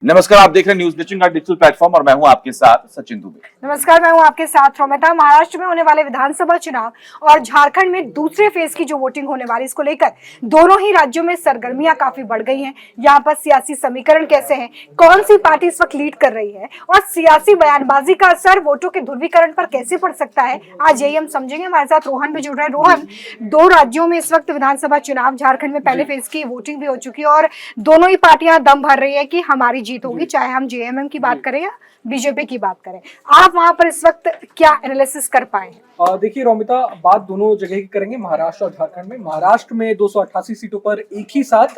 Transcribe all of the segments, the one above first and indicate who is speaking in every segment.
Speaker 1: नमस्कार, आप देख रहे हैं न्यूज ब्लिचिंग का डिजिटल प्लेटफॉर्म और मैं हूं आपके साथ सचिन दुबे।
Speaker 2: नमस्कार, मैं हूं आपके साथ रोमिता। महाराष्ट्र में होने वाले विधानसभा चुनाव और झारखंड में दूसरे फेज की जो वोटिंग होने वाली, इसको लेकर दोनों ही राज्यों में सरगर्मियां काफी बढ़ गई हैं। यहाँ पर सियासी समीकरण कैसे हैं, कौन सी पार्टी इस वक्त लीड कर रही है और सियासी बयानबाजी का असर वोटों के ध्रुवीकरण पर कैसे पड़ सकता है, आज यही हम समझेंगे। हमारे साथ रोहन भी जुड़ रहे हैं। रोहन, दो राज्यों में इस वक्त विधानसभा चुनाव, झारखंड में पहले फेज की वोटिंग भी हो चुकी है और दोनों ही पार्टियां दम भर रही है कि हमारी जीत होगी, चाहे हम जेएमएम की बात करें या बीजेपी की बात करें। आप वहां पर इस वक्त क्या एनालिसिस कर पाए हैं?
Speaker 3: देखिए रोमिता, बात दोनों जगह की करेंगे, महाराष्ट्र और झारखंड में। महाराष्ट्र में 288 सीटों पर एक ही साथ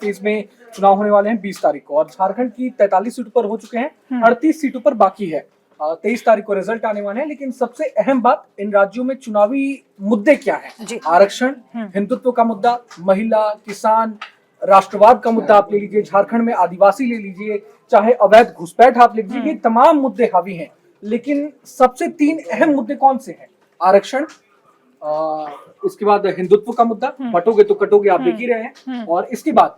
Speaker 3: फेज में चुनाव होने वाले हैं 20 तारीख को, और झारखंड की 43 सीटों पर हो चुके हैं, 38 सीटों पर बाकी है। 23 तारीख को रिजल्ट आने वाले हैं। लेकिन सबसे अहम बात, इन राज्यों में चुनावी मुद्दे क्या है? आरक्षण, हिंदुत्व का मुद्दा, महिला, किसान, राष्ट्रवाद का मुद्दा आप ले लीजिए, झारखंड में आदिवासी ले लीजिए, चाहे अवैध घुसपैठ आप ले लीजिए, ये तमाम मुद्दे हावी हैं। लेकिन सबसे तीन अहम मुद्दे कौन से हैं? आरक्षण, उसके बाद हिंदुत्व का मुद्दा, बटोगे तो कटोगे, आप देख ही रहे हैं, और इसके बाद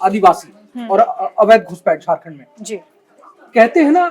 Speaker 3: आदिवासी और अवैध घुसपैठ झारखंड में। जी कहते हैं ना,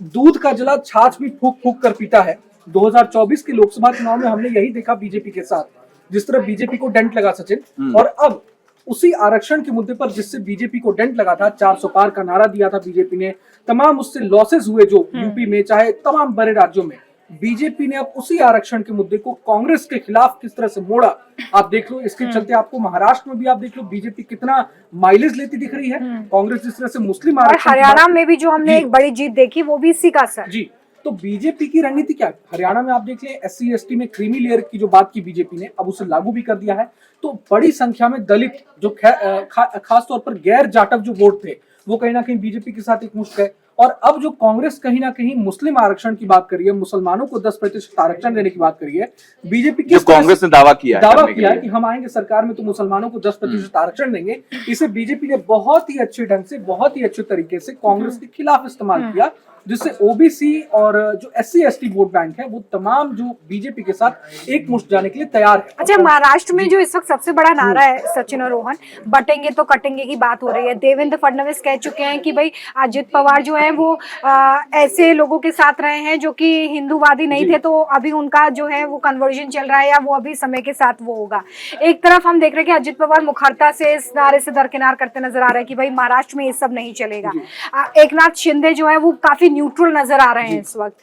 Speaker 3: दूध का जला छाछ भी फूक फूक कर पीता है। 2024 के लोकसभा चुनाव में हमने यही देखा बीजेपी के साथ, जिस तरह बीजेपी को डेंट लगा सचिन, और अब उसी आरक्षण के मुद्दे पर जिससे बीजेपी को डेंट लगा था, 400 पार का नारा दिया था बीजेपी ने, तमाम उससे लॉसेस हुए जो यूपी में, चाहे तमाम बड़े राज्यों में, बीजेपी ने अब उसी आरक्षण के मुद्दे को कांग्रेस के खिलाफ किस तरह से मोड़ा, आप देख लो। इसके चलते आपको महाराष्ट्र में भी आप देख लो, बीजेपी कितना माइलेज लेती दिख रही है। कांग्रेस जिस तरह से मुस्लिम आरक्षण,
Speaker 2: हरियाणा में भी जो हमने एक बड़ी जीत देखी, वो भी इसी का असर।
Speaker 3: जी, तो बीजेपी की रणनीति क्या है? हरियाणा में आप देख लें, SC ST में क्रीमी लेयर की जो बात की बीजेपी ने, अब उसे लागू भी कर दिया है। तो बड़ी संख्या में दलित, जो खास तौर पर गैर जाटव जो वोट थे, वो कहीं ना कहीं बीजेपी के साथ एक मुश्त है। और अब जो कांग्रेस कहीं ना कहीं मुस्लिम आरक्षण की बात करी है, मुसलमानों को 10% आरक्षण देने की बात करी है, बीजेपी की
Speaker 1: कांग्रेस ने दावा किया
Speaker 3: है कि हम आएंगे सरकार में तो मुसलमानों को 10% आरक्षण देंगे। इसे बीजेपी ने बहुत ही अच्छे ढंग से, बहुत ही अच्छे तरीके से कांग्रेस के खिलाफ इस्तेमाल किया, जिससे ओबीसी और जो SC ST वोट बैंक है, वो तमाम जो बीजेपी के साथ एक मुश्त जाने के लिए तैयार है।
Speaker 2: अच्छा, महाराष्ट्र में जो इस वक्त सबसे बड़ा नारा है सचिन और रोहन, बटेंगे तो कटेंगे की बात हो रही है। देवेंद्र फडणवीस कह चुके हैं कि भाई अजित पवार जो है वो ऐसे लोगों के साथ रहे हैं जो कि हिंदूवादी नहीं थे, तो अभी उनका जो है वो कन्वर्जन चल रहा है, या वो अभी समय के साथ वो होगा। एक तरफ हम देख रहे हैं कि अजित पवार मुखरता से इस नारे से दरकिनार करते नजर आ रहे हैं कि भाई महाराष्ट्र में ये सब नहीं चलेगा। एकनाथ शिंदे जो है वो काफी न्यूट्रल नजर आ रहे हैं इस वक्त।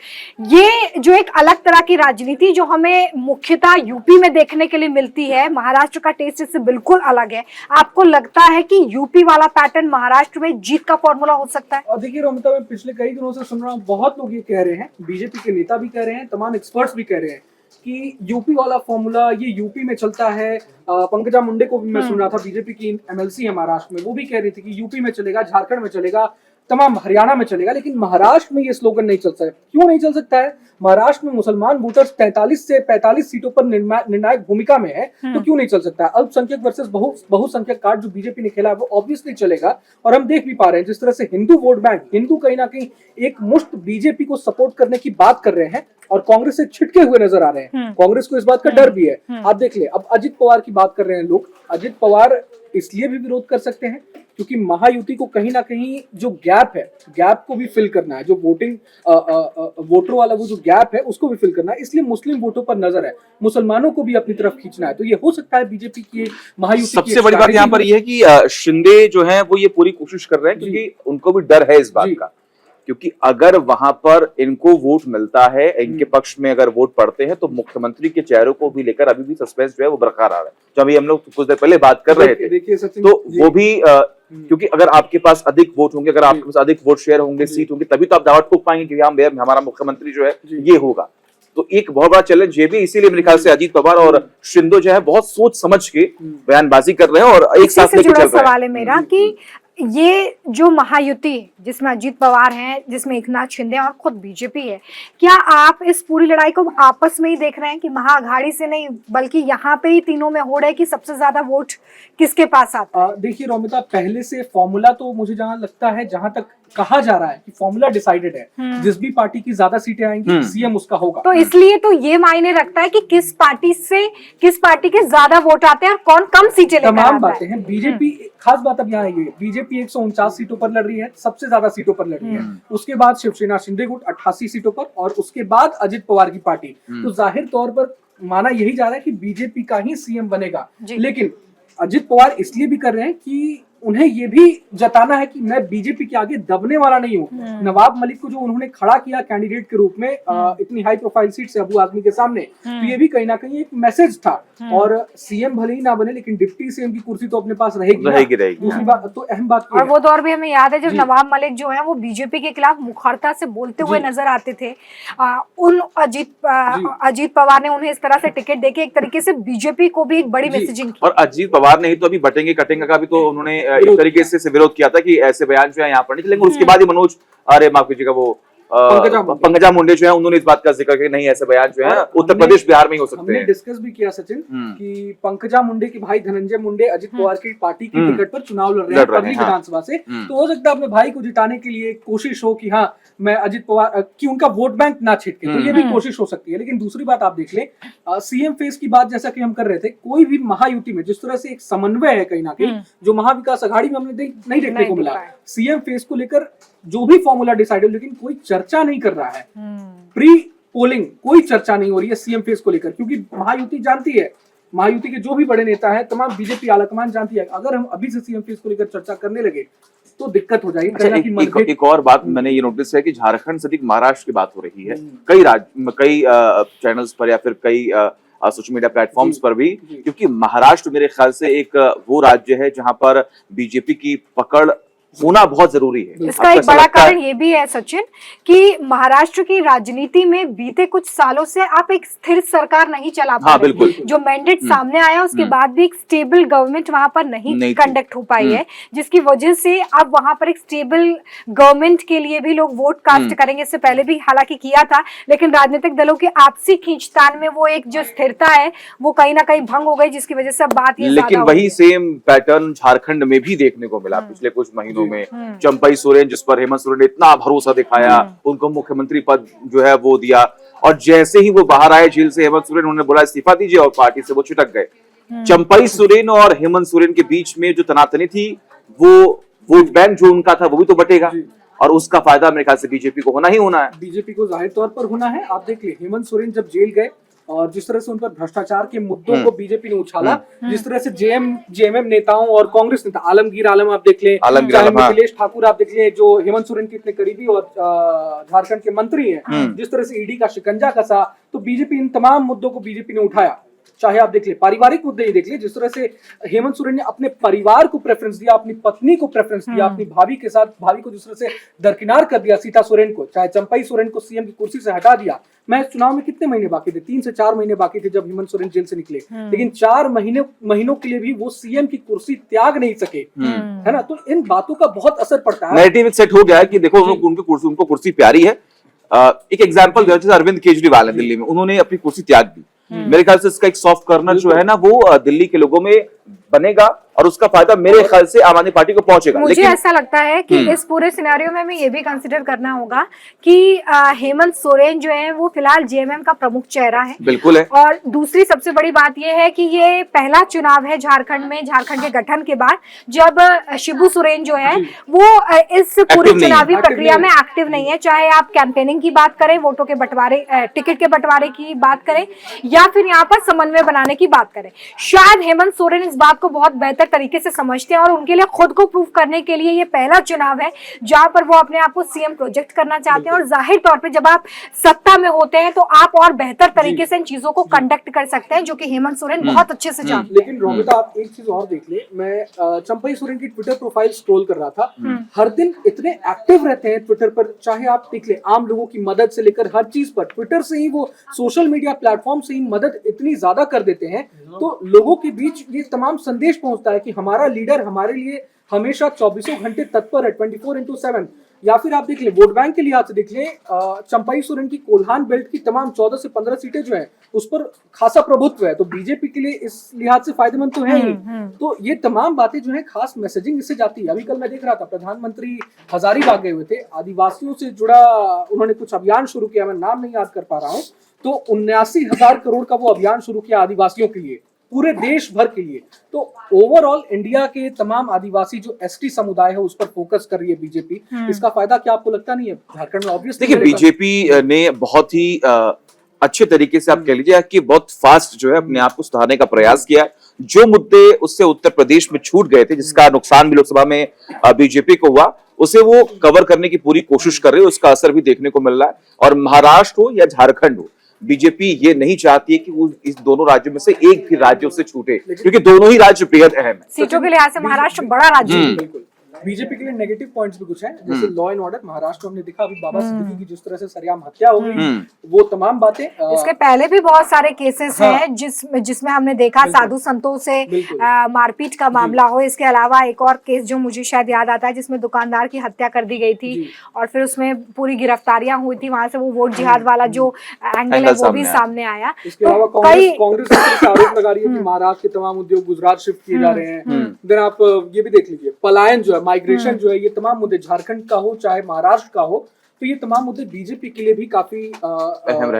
Speaker 2: ये जो एक अलग तरह की राजनीति जो हमें मुख्यतः यूपी में देखने के लिए मिलती है, महाराष्ट्र का टेस्ट इससे बिल्कुल अलग है। आपको लगता है कि यूपी वाला पैटर्न महाराष्ट्र में जीत का फॉर्मूला हो सकता है?
Speaker 3: और देखिए रोमिता, मैं पिछले कई दिनों से सुन रहा हूँ, बहुत लोग ये कह रहे हैं, बीजेपी के नेता भी कह रहे हैं, तमाम एक्सपर्ट्स भी कह रहे हैं कि यूपी वाला फॉर्मूला ये यूपी में चलता है। पंकजा मुंडे को भी मैं सुन रहा था, बीजेपी की MLC है महाराष्ट्र में, वो भी कह रही थी कि यूपी में चलेगा, झारखंड में चलेगा, तमाम हरियाणा में चलेगा। लेकिन महाराष्ट्र में ये स्लोगन नहीं चल सकता। क्यों नहीं चल सकता है? महाराष्ट्र में मुसलमान वोटर्स 43 से 45 सीटों पर निर्णायक भूमिका में है, तो क्यों नहीं चल सकता है? अल्पसंख्यक वर्सेस बहुसंख्यक कार्ड जो बीजेपी ने खेला है, वो ऑब्वियसली चलेगा। और हम देख भी पा रहे हैं जिस तरह से हिंदू वोट बैंक, हिंदू कहीं ना कहीं एक मुश्त बीजेपी को सपोर्ट करने की बात कर रहे हैं और कांग्रेस से छिटके हुए नजर आ रहे हैं। कांग्रेस को इस बात का डर भी है। आप देख ले, अब अजित पवार की बात कर रहे हैं लोग। अजित पवार इसलिए भी विरोध कर सकते हैं क्योंकि महायुति को कहीं ना कहीं जो गैप है, गैप को भी फिल करना है, जो वोटर वाला वो जो गैप है उसको भी फिल करना है। इसलिए मुस्लिम वोटों पर नजर है, मुसलमानों को भी अपनी तरफ खींचना है। तो ये हो सकता है बीजेपी की महायुति।
Speaker 1: सबसे बड़ी बात यहाँ पर यह है कि शिंदे जो है वो ये पूरी कोशिश कर रहे हैं, क्योंकि उनको भी डर है इस बात का, क्योंकि अगर वहां पर इनको वोट मिलता है, इनके पक्ष में अगर वोट पड़ते हैं, तो मुख्यमंत्री के चेहरों को भी लेकर अभी भी सस्पेंस जो है वो बरकरार है। जो अभी हम लोग कुछ देर पहले बात कर रहे थे, तो वो भी क्योंकि अगर आपके पास अधिक वोट होंगे, अगर आपके पास अधिक वोट शेयर होंगे, सीट होंगी, तभी तो आप दावा ठोक पाएंगे कि हम हमारा मुख्यमंत्री जो है ये होगा। तो एक बहुत बड़ा चैलेंज ये भी, इसीलिए मेरे ख्याल से अजीत पवार और शिंदे जो है बहुत सोच समझ के बयानबाजी कर रहे हैं और एक साथ लेके चल रहे हैं।
Speaker 2: सवाल है मेरा कि ये जो महायुति जिसमें अजीत पवार हैं, जिसमें एकनाथ शिंदे और खुद बीजेपी है, क्या आप इस पूरी लड़ाई को आपस में ही देख रहे हैं कि महाअघाड़ी से नहीं, बल्कि यहाँ पे ही तीनों में होड़ है कि सबसे ज्यादा वोट किसके पास आता है?
Speaker 3: देखिए रोमिता, पहले से फॉर्मूला तो मुझे जहां लगता है, जहां तक कहा जा रहा है कि फॉर्मूला डिसाइडेड है, जिस भी पार्टी की ज्यादा सीटें आएंगी सीएम उसका होगा।
Speaker 2: तो इसलिए तो ये मायने रखता है कि किस पार्टी के ज्यादा वोट आते हैं और कौन कम सीटें लेकर आता है।
Speaker 3: तमाम बातें हैं। बीजेपी, खास बात अब यहाँ है, बीजेपी बीजेपी 149 सीटों पर लड़ रही है, सबसे ज्यादा सीटों पर लड़ रही है। उसके बाद शिवसेना शिंदे गुट 88 सीटों पर, और उसके बाद अजित पवार की पार्टी। तो जाहिर तौर पर माना यही जा रहा है कि बीजेपी का ही सीएम बनेगा। लेकिन अजित पवार इसलिए भी कर रहे हैं कि उन्हें ये भी जताना है कि मैं बीजेपी के आगे दबने वाला नहीं हूँ। नवाब मलिक को जो उन्होंने खड़ा किया कैंडिडेट के रूप में इतनी हाई प्रोफाइल सीट से अबू आजमी के सामने, तो ये भी कहीं ना कहीं एक मैसेज था। और सीएम भले ही ना बने, लेकिन डिप्टी सीएम की कुर्सी तो अपने पास रहेगी। दूसरी बात तो अहम बात,
Speaker 2: और वो दौर भी हमें याद है जब नवाब मलिक जो है वो बीजेपी के खिलाफ मुखरता से बोलते हुए नजर आते थे। अजीत पवार ने उन्हें इस तरह से टिकट देके एक तरीके से बीजेपी को भी एक बड़ी मैसेजिंग की।
Speaker 1: और अजीत पवार ने ही तो अभी बटेंगे कटेंगे का भी तो उन्होंने एक तरीके से विरोध किया था कि ऐसे बयान जो है यहाँ पर नहीं चलेंगे। उसके बाद ही मनोज, अरे माफ कीजिएगा, वो पंकजा मुंडे जो है उन्होंने इस बात का जिक्र किया नहीं ऐसे बयान जो है उत्तर प्रदेश बिहार में ही हो सकते हैं।
Speaker 3: हमने डिस्कस भी किया सचिन कि पंकजा मुंडे के भाई धनंजय मुंडे अजित पवार की पार्टी की टिकट पर चुनाव लड़ रहे हैं पगली विधानसभा से। तो हो सकता है अपने भाई को जिताने के लिए कोशिश हो कि हाँ मैं अजित पवार की उनका वोट बैंक ना छिटके, तो ये भी कोशिश हो सकती है। लेकिन दूसरी बात आप देख ले, सीएम फेस की बात जैसा कि हम कर रहे थे, कोई भी महायुति में जिस तरह से एक समन्वय है कहीं ना कहीं जो महाविकास अघाड़ी में हमने नहीं देखने को मिला। सीएम फेस को लेकर जो भी फॉर्मूला डिसाइडेड, लेकिन कोई चर्चा नहीं कर रहा है। प्री पोलिंग कोई चर्चा नहीं हो रही है सीएम फेस को लेकर, क्योंकि महायुति जानती है, महायुति के जो भी बड़े नेता हैं, तमाम बीजेपी आलाकमान जानती है, अगर हम अभी से सीएम फेस को लेकर चर्चा करने लगे तो दिक्कत हो जाएगी।
Speaker 1: एक और बात मैंने ये नोटिस है कि झारखंड से अधिक महाराष्ट्र की बात हो रही है कई चैनल्स पर या फिर कई सोशल मीडिया प्लेटफॉर्म्स पर भी, क्योंकि महाराष्ट्र मेरे ख्याल से एक वो राज्य है जहां पर बीजेपी की पकड़ होना बहुत जरूरी है।
Speaker 2: इसका एक बड़ा कारण ये भी है सचिन कि महाराष्ट्र की राजनीति में बीते कुछ सालों से आप एक स्थिर सरकार नहीं चला पा रहे। जो मैंडेट सामने आया उसके बाद भी एक स्टेबल गवर्नमेंट वहां पर नहीं कंडक्ट हो पाई है, जिसकी वजह से अब वहां पर एक स्टेबल गवर्नमेंट के लिए भी लोग वोट कास्ट करेंगे। इससे पहले भी हालांकि किया था, लेकिन राजनीतिक दलों के आपसी खींचतान में वो एक जो स्थिरता है वो कहीं ना कहीं भंग हो गई, जिसकी वजह से बात ये
Speaker 1: लेकिन वही सेम पैटर्न झारखंड में भी देखने को मिला पिछले कुछ महीनों में। चंपई सोरेन, जिस पर हेमंत सोरेन ने इतना भरोसा दिखाया, उनको मुख्यमंत्री पद जो है वो दिया, और जैसे ही वो बाहर आए जेल से हेमंत सोरेन, उन्होंने बोला इस्तीफा दीजिए और पार्टी से वो छिटक गए। चंपई सोरेन और हेमंत सोरेन के बीच में जो तनातनी थी, वो वोट बैंक जो उनका था वो भी तो बटेगा, और उसका फायदा मेरे ख्याल से बीजेपी को होना ही होना है।
Speaker 3: बीजेपी को जाहिर तौर पर होना है। आप देख ले, हेमंत सोरेन जब जेल गए और जिस तरह से उन पर भ्रष्टाचार के मुद्दों को बीजेपी ने उछाला, जिस तरह से जेएमएम नेताओं और कांग्रेस नेता आलमगीर आलम आप देख ले, मिथिलेश ठाकुर आप देख ले, जो हेमंत सोरेन के इतने करीबी और झारखंड के मंत्री हैं, जिस तरह से ईडी का शिकंजा कसा, तो बीजेपी इन तमाम मुद्दों को बीजेपी ने उठाया। चाहे आप देख ले पारिवारिक मुद्दे ही देख ले, जिस तरह से हेमंत सोरेन ने अपने परिवार को प्रेफरेंस दिया, अपनी पत्नी को प्रेफरेंस दिया, अपनी भाभी के साथ भाभी को जिस तरह से दरकिनार कर दिया सीता सोरेन को, चाहे चंपई सोरेन को सीएम की कुर्सी से हटा दिया। मैं चुनाव में कितने महीने बाकी थे, 3 से 4 महीने बाकी थे जब हेमंत सोरेन जेल से निकले, लेकिन 4 महीनों के लिए भी वो सीएम की कुर्सी त्याग नहीं सके, है ना। तो इन बातों का बहुत असर पड़ता है।
Speaker 1: नैरेटिव सेट हो गया है कि देखो उनको कुर्सी प्यारी है। एक एग्जांपल जैसे अरविंद केजरीवाल है दिल्ली में, उन्होंने अपनी कुर्सी त्याग दी। मेरे ख्याल से इसका एक सॉफ्ट कॉर्नर जो है ना वो दिल्ली के लोगों में बनेगा, और उसका फायदा मेरे ख्याल से आम आदमी पार्टी को पहुंचेगा।
Speaker 2: मुझे ऐसा लगता है कि इस पूरे सिनेरियो में हमें ये भी कंसिडर करना होगा कि हेमंत सोरेन जो है वो फिलहाल जेएमएम का प्रमुख चेहरा है।
Speaker 1: बिल्कुल है।
Speaker 2: और दूसरी सबसे बड़ी बात ये है कि ये पहला चुनाव है झारखंड में, झारखंड के गठन के बाद, जब शिबू सोरेन जो है वो इस पूरी चुनावी प्रक्रिया में एक्टिव नहीं है। चाहे आप कैंपेनिंग की बात करें, वोटों के बंटवारे, टिकट के बंटवारे की बात करें, या फिर यहाँ पर समन्वय बनाने की बात करें, शायद हेमंत सोरेन इस बात को बहुत बेहतर तरीके से समझते हैं, और उनके लिए खुद को प्रूव करने के लिए ये पहला चुनाव है जहां पर वो अपने आप को सीएम प्रोजेक्ट करना चाहते हैं। और जाहिर तौर पे जब आप सत्ता में होते हैं तो आप और बेहतर तरीके से इन चीजों को कंडक्ट कर सकते हैं, जो कि हेमंत सोरेन बहुत अच्छे से जानते हैं।
Speaker 3: लेकिन रोमिता, आप एक चीज और देख ले, मैं चंपई सोरेन की ट्विटर प्रोफाइल स्क्रॉल कर रहा था, हर दिन इतने एक्टिव रहते हैं ट्विटर पर, चाहे आप देख ले आम लोगों की मदद से लेकर हर चीज पर, ट्विटर से ही वो सोशल मीडिया प्लेटफॉर्म से ही मदद इतनी ज्यादा कर देते हैं, तो लोगों के बीच ये तमाम संदेश पहुंचता है कि हमारा लीडर हमारे लिए हमेशा 24 घंटे तत्पर है, 24/7। या फिर आप देख ले वोट बैंक के लिहाज से देख ले, चंपई सोरेन की कोल्हान बेल्ट की तमाम 14 से 15 सीटें जो है उस पर खासा प्रभुत्व है, तो बीजेपी के लिए इस लिहाज से फायदेमंद तो है ही। तो ये तमाम बातें जो है खास मैसेजिंग इससे जाती है। अभी कल मैं देख रहा था प्रधानमंत्री हजारीबाग गए हुए थे, आदिवासियों से जुड़ा उन्होंने कुछ अभियान शुरू किया, मैं नाम नहीं याद कर पा रहा हूँ, तो 79,000 करोड़ का वो अभियान शुरू किया आदिवासियों के लिए। पूरे देश भर के लिए। तो ओवरऑल इंडिया के तमाम आदिवासी जो एसटी समुदाय है उस पर फोकस कर रही है बीजेपी। इसका फायदा क्या आपको लगता नहीं है झारखंड में? ऑब्वियसली
Speaker 1: देखिए, बीजेपी ने बहुत ही अच्छे तरीके से आप कह लीजिए कि बहुत फास्ट जो है अपने आप को सुधारने का प्रयास किया। जो मुद्दे उससे उत्तर प्रदेश में छूट गए थे, जिसका नुकसान भी लोकसभा में बीजेपी को हुआ, उसे वो कवर करने की पूरी कोशिश कर रही है। उसका असर भी देखने को मिल रहा है। और महाराष्ट्र हो या झारखंड हो, बीजेपी ये नहीं चाहती है कि वो इस दोनों राज्यों में से एक भी राज्य उससे छूटे, क्योंकि दोनों ही राज्य बेहद अहम है।
Speaker 2: सीटों के लिहाज से महाराष्ट्र बड़ा राज्य है।
Speaker 3: बिल्कुल। बीजेपी के लिए नेगेटिव पॉइंट्स भी कुछ हैं, जैसे लॉ एंड ऑर्डर। महाराष्ट्र में हमने देखा अभी बाबा सिद्दीकी की जिस तरह से सरेआम हत्या हो गई, वो तमाम बातें।
Speaker 2: इसके पहले भी बहुत सारे केसेस हैं जिसमें हमने देखा साधु संतों से मारपीट का मामला हो। इसके अलावा एक और केस जो मुझे शायद याद आता है, जिसमें दुकानदार की हत्या कर दी गई थी और फिर उसमें पूरी गिरफ्तारियां हुई थी। वहां से वो वोट जिहाद वाला जो एंगल है वो भी सामने आया।
Speaker 3: इसके अलावा कांग्रेस आरोप लगा रही है कि महाराष्ट्र के तमाम उद्योग गुजरात शिफ्ट किए जा रहे हैं। देन आप ये भी देख लीजिए, पलायन जो है, माइग्रेशन जो है, ये तमाम मुद्दे झारखंड का हो चाहे महाराष्ट्र का हो, तो ये तमाम मुद्दे बीजेपी के लिए भी काफी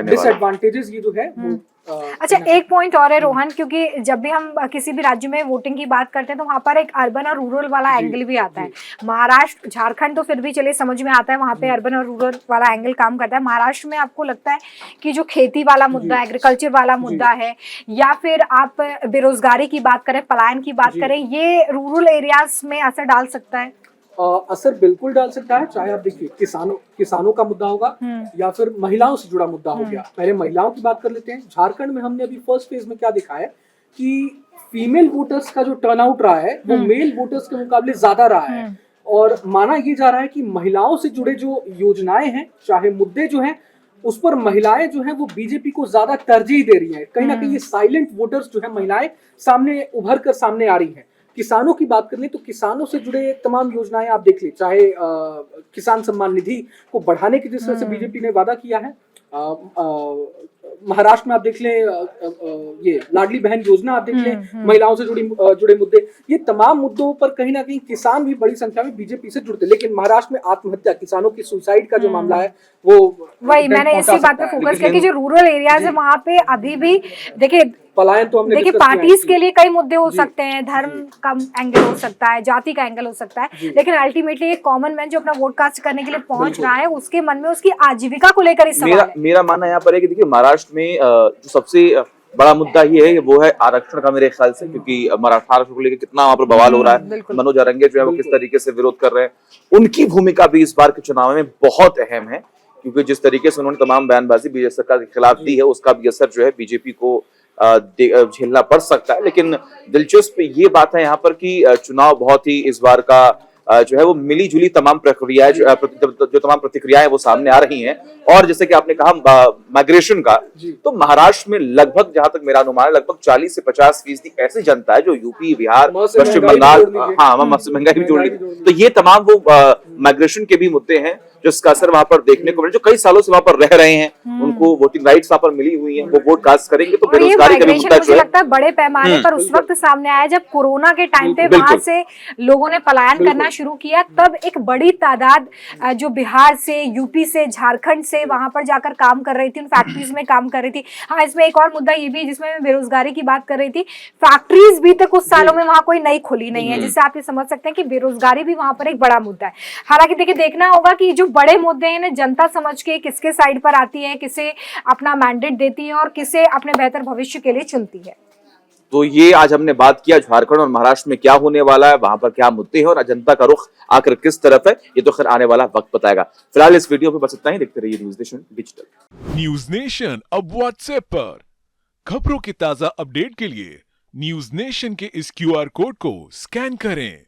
Speaker 3: डिसएडवांटेजेस ये जो है वो
Speaker 2: अच्छा, एक पॉइंट और है रोहन, क्योंकि जब भी हम किसी भी राज्य में वोटिंग की बात करते हैं तो वहां पर एक अर्बन और रूरल वाला एंगल भी आता है। महाराष्ट्र, झारखंड तो फिर भी चलिए समझ में आता है, वहां पे अर्बन और रूरल वाला एंगल काम करता है। महाराष्ट्र में आपको लगता है कि जो खेती वाला मुद्दा, एग्रीकल्चर वाला मुद्दा है, या फिर आप बेरोजगारी की बात करें, पलायन की बात करें, ये रूरल एरियाज में असर डाल सकता है?
Speaker 3: असर बिल्कुल डाल सकता है। चाहे आप देखिए किसानों का मुद्दा होगा या फिर महिलाओं से जुड़ा मुद्दा हो गया। पहले महिलाओं की बात कर लेते हैं। झारखंड में हमने अभी फर्स्ट फेज में क्या देखा है कि फीमेल वोटर्स का जो टर्नआउट रहा है वो मेल वोटर्स के मुकाबले ज्यादा रहा है। और माना ये जा रहा है कि महिलाओं से जुड़े जो योजनाएं हैं, चाहे मुद्दे जो हैं, उस पर महिलाएं जो हैं वो बीजेपी को ज्यादा तरजीह दे रही हैं। कहीं ना कहीं ये साइलेंट वोटर्स जो है, महिलाएं सामने उभर कर सामने आ रही हैं। किसानों की बात कर लें तो किसानों से जुड़े तमाम योजनाएं आप देख लें, चाहे किसान सम्मान निधि को बढ़ाने की जिस तरह से बीजेपी ने वादा किया है। महाराष्ट्र में आप देख लें ये लाडली बहन योजना आप देख लें, महिलाओं से जुड़े मुद्दे, ये तमाम मुद्दों पर कहीं ना कहीं किसान भी बड़ी संख्या में बीजेपी से जुड़ते। लेकिन महाराष्ट्र में आत्महत्या, किसानों की सुसाइड का जो मामला है वो
Speaker 2: वही मैंने इसी बात पे फोकस किया कि जो रूरल एरियाज है वहाँ पे अभी भी देखिए
Speaker 3: पलायन तो हमने
Speaker 2: देखिए पार्टीज के लिए कई मुद्दे हो सकते हैं, धर्म का एंगल हो सकता है, जाति का एंगल हो सकता है, लेकिन अल्टीमेटली एक कॉमन मैन जो अपना वोट कास्ट करने के लिए पहुंच रहा है, उसके मन में उसकी आजीविका को लेकर इस सवाल है।
Speaker 1: मेरा मानना यहाँ पर है कि देखिए महाराष्ट्र में जो सबसे बड़ा मुद्दा ये है वो है आरक्षण का, मेरे ख्याल से, क्योंकि आरक्षण को लेकर कितना वहां पर बवाल हो रहा है। मनोज अरंगे जो है वो किस तरीके से विरोध कर रहे हैं, उनकी भूमिका भी इस बार के चुनाव में बहुत अहम है, क्योंकि जिस तरीके से उन्होंने तमाम बयानबाजी बीजेपी सरकार के खिलाफ दी है, उसका भी असर जो है बीजेपी को झेलना पड़ सकता है। लेकिन दिलचस्प ये बात है यहाँ पर कि चुनाव बहुत ही इस बार का जो है वो मिली जुली तमाम प्रक्रियाएं जो तमाम प्रतिक्रियाएं वो सामने आ रही हैं। और जैसे कि आपने कहा माइग्रेशन का, तो महाराष्ट्र में लगभग, जहां तक मेरा अनुमान है, लगभग 40 से 50% ऐसी जनता है जो यूपी, बिहार, पश्चिम बंगाल, महंगाई भी जोड़ ली। तो ये तमाम वो माइग्रेशन के भी मुद्दे हैं जिसका असर वहां पर देखने को मिले। जो कई सालों से वहां पर रह रहे हैं, उनको वोटिंग राइट्स वहां पर मिली हुई हैं, वो वोट कास्ट करेंगे। तो बेरोजगारी का भी मुद्दा जो है,
Speaker 2: लगता है बड़े पैमाने पर उस वक्त सामने आया जब कोरोना के टाइम पे वहां से लोगों ने पलायन करना शुरू किया। तब एक बड़ी तादाद जो बिहार से, यूपी से, झारखंड से वहां पर जाकर काम कर रही थी, उन फैक्ट्रीज में काम कर रही थी। हाँ, इसमें एक और मुद्दा ये भी जिसमें मैं बेरोजगारी की बात कर रही थी, फैक्ट्रीज भी तक कुछ सालों में वहां कोई नई खुली नहीं है, जिससे आप ये समझ सकते हैं कि बेरोजगारी भी वहां पर एक बड़ा मुद्दा है। हालांकि देखिए, देखना होगा कि जो बड़े मुद्दे हैं जनता समझ के किसके साइड पर आती है, किसे अपना मैंडेट देती है और किसे अपने बेहतर भविष्य के लिए चुनती है।
Speaker 1: तो ये आज हमने बात किया झारखंड और महाराष्ट्र में क्या होने वाला है, वहां पर क्या मुद्दे हैं और जनता का रुख आकर किस तरफ है, ये तो खैर आने वाला वक्त बताएगा। फिलहाल इस वीडियो पे बस इतना ही। देखते रहिए news nation digital.
Speaker 4: News nation अब व्हाट्सएप पर खबरों की ताजा अपडेट के लिए न्यूज नेशन के इस QR कोड को स्कैन करें।